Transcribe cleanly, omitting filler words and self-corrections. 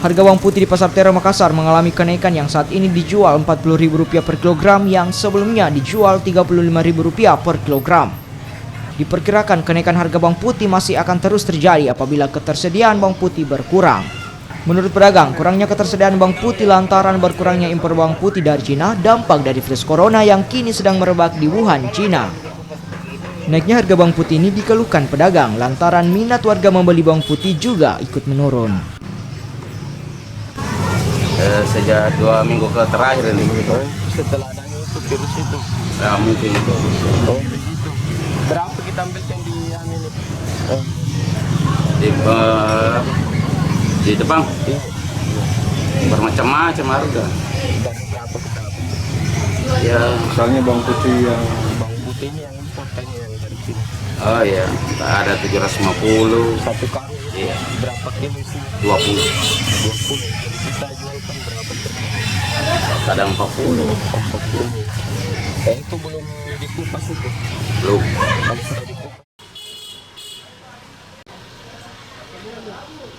Harga bawang putih di Pasar Terong Makassar mengalami kenaikan yang saat ini dijual Rp40.000 per kilogram yang sebelumnya dijual Rp35.000 per kilogram. Diperkirakan kenaikan harga bawang putih masih akan terus terjadi apabila ketersediaan bawang putih berkurang. Menurut pedagang, kurangnya ketersediaan bawang putih lantaran berkurangnya impor bawang putih dari Cina dampak dari virus corona yang kini sedang merebak di Wuhan, Cina. Naiknya harga bawang putih ini dikeluhkan pedagang lantaran minat warga membeli bawang putih juga ikut menurun. Sejak 2 minggu terakhir ini. Setelah adanya itu virus itu. Ya, mungkin itu. Oh begitu. Berapa kita ambil yang di ini? Di depan. Bermacam-macam harga. Dan berapa kita ambil? Ya, Misalnya bawang putih yang Bawang putih ini yang importnya yang dari sini. oh ya, ada 750. Satu karung Iya, berapa kilo sih? 20. 20. Jadi kita jualkan berapa per kilo? Kadang 40. 40. Itu belum dikupas itu. Belum. Kalau sudah